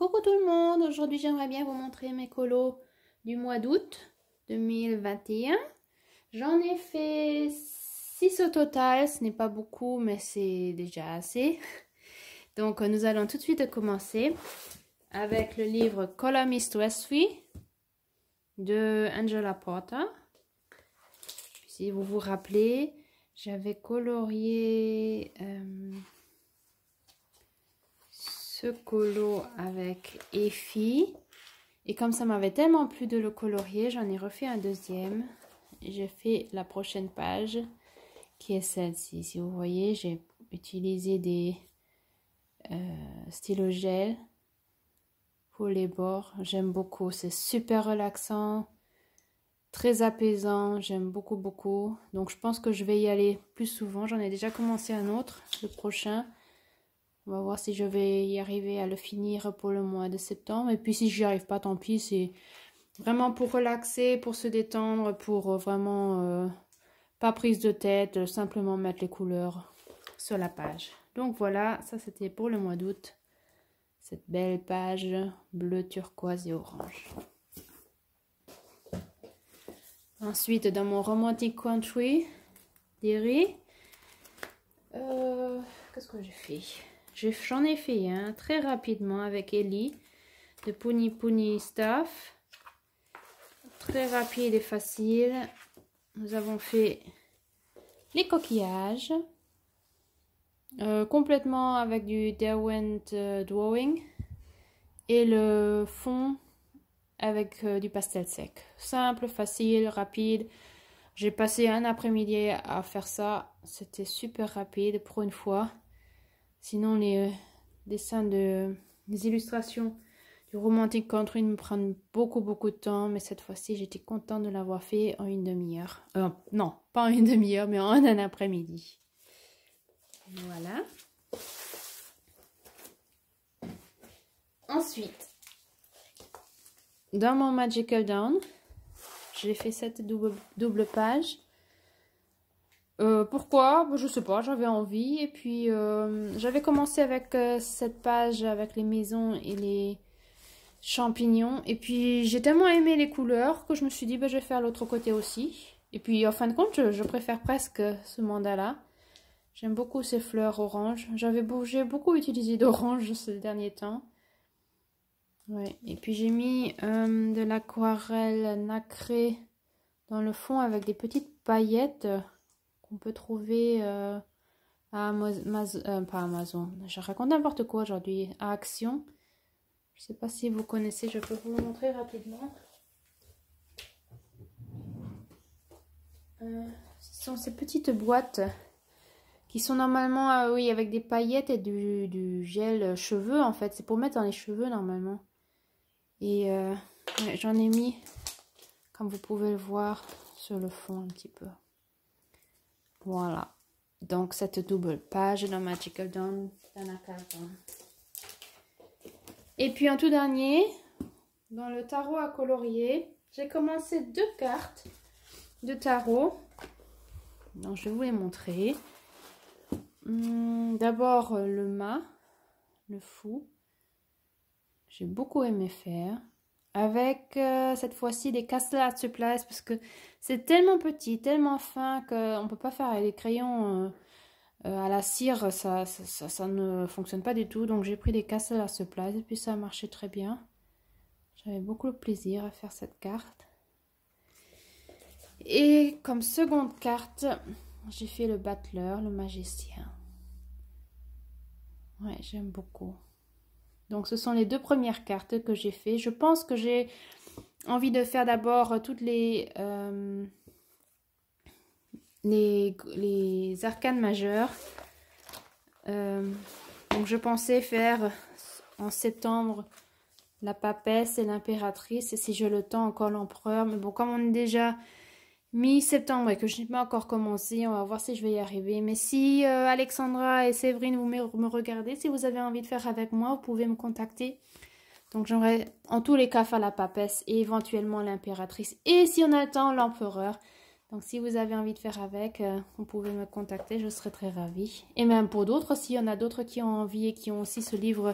Coucou tout le monde, aujourd'hui j'aimerais bien vous montrer mes colos du mois d'août 2021. J'en ai fait 6 au total, ce n'est pas beaucoup mais c'est déjà assez. Donc nous allons tout de suite commencer avec le livre Color Me Stress-Free de Angela Porter. Si vous vous rappelez, j'avais colorié ce colo avec Effie et comme ça m'avait tellement plu de le colorier, j'en ai refait un deuxième. J'ai fait la prochaine page qui est celle-ci. Si vous voyez, j'ai utilisé des stylos gel pour les bords. J'aime beaucoup, c'est super relaxant, très apaisant, j'aime beaucoup. Donc je pense que je vais y aller plus souvent. J'en ai déjà commencé un autre, le prochain. On va voir si je vais y arriver à le finir pour le mois de septembre. Et puis si j'y arrive pas, tant pis. C'est vraiment pour relaxer, pour se détendre, pour vraiment pas prise de tête, simplement mettre les couleurs sur la page. Donc voilà, ça c'était pour le mois d'août. Cette belle page bleu, turquoise et orange. Ensuite, dans mon Romantic Country d'Erie, qu'est-ce que j'ai fait? J'en ai fait un très rapidement avec Ellie de Puni Puni Stuff. Très rapide et facile. Nous avons fait les coquillages. Complètement avec du Derwent Drawing. Et le fond avec du pastel sec. Simple, facile, rapide. J'ai passé un après-midi à faire ça. C'était super rapide pour une fois. Sinon, les dessins les illustrations du Romantic Country me prennent beaucoup de temps. Mais cette fois-ci, j'étais contente de l'avoir fait en une demi-heure. Non, pas en une demi-heure, mais en un après-midi. Voilà. Ensuite, dans mon Magical Dawn, j'ai fait cette double page. Pourquoi? Je sais pas, j'avais envie. Et puis, j'avais commencé avec cette page avec les maisons et les champignons. Et puis, j'ai tellement aimé les couleurs que je me suis dit, je vais faire l'autre côté aussi. Et puis, en fin de compte, je préfère presque ce mandala. J'aime beaucoup ces fleurs oranges. J'ai beaucoup utilisé d'orange ces derniers temps. Ouais. Et puis, j'ai mis de l'aquarelle nacrée dans le fond avec des petites paillettes qu'on peut trouver à pas Amazon, je raconte n'importe quoi aujourd'hui, à Action. Je sais pas si vous connaissez, je peux vous le montrer rapidement. Ce sont ces petites boîtes qui sont normalement, oui, avec des paillettes et du gel cheveux en fait. C'est pour mettre dans les cheveux normalement. Et ouais, j'en ai mis, comme vous pouvez le voir, sur le fond un petit peu. Voilà, donc cette double page dans Magical Dawn d'Anna. Et puis en tout dernier, dans le tarot à colorier, j'ai commencé 2 cartes de tarot. Donc je vais vous les montrer. D'abord le mât, le fou. J'ai beaucoup aimé faire. Avec cette fois-ci des Castle Art Supplies parce que c'est tellement petit, tellement fin qu'on ne peut pas faire avec des crayons à la cire, ça ne fonctionne pas du tout. Donc j'ai pris des Castle Art Supplies et puis ça a marché très bien. J'avais beaucoup de plaisir à faire cette carte. Et comme seconde carte, j'ai fait le Battler, le magicien. Ouais, j'aime beaucoup. Donc, ce sont les 2 premières cartes que j'ai fait. Je pense que j'ai envie de faire d'abord toutes les arcanes majeures. Donc, je pensais faire en septembre la papesse et l'impératrice. Et si j'ai le temps, encore l'empereur. Mais bon, comme on est déjà mi-septembre et que je n'ai pas encore commencé, on va voir si je vais y arriver. Mais si Alexandra et Séverine, vous me regardez, si vous avez envie de faire avec moi, vous pouvez me contacter. Donc j'aimerais en tous les cas faire la papesse et éventuellement l'impératrice. Et si on a le temps, l'empereur. Donc si vous avez envie de faire avec, vous pouvez me contacter, je serai très ravie. Et même pour d'autres, s'il y en a d'autres qui ont envie et qui ont aussi ce livre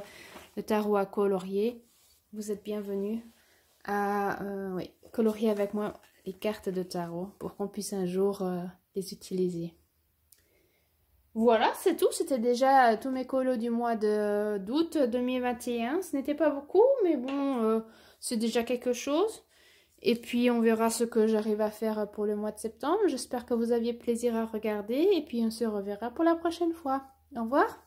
le tarot à colorier, vous êtes bienvenus à oui, colorier avec moi les cartes de tarot pour qu'on puisse un jour les utiliser. Voilà, c'est tout. C'était déjà tous mes colos du mois d'août 2021. Ce n'était pas beaucoup, mais bon, c'est déjà quelque chose. Et puis, on verra ce que j'arrive à faire pour le mois de septembre. J'espère que vous aviez plaisir à regarder. Et puis, on se reverra pour la prochaine fois. Au revoir.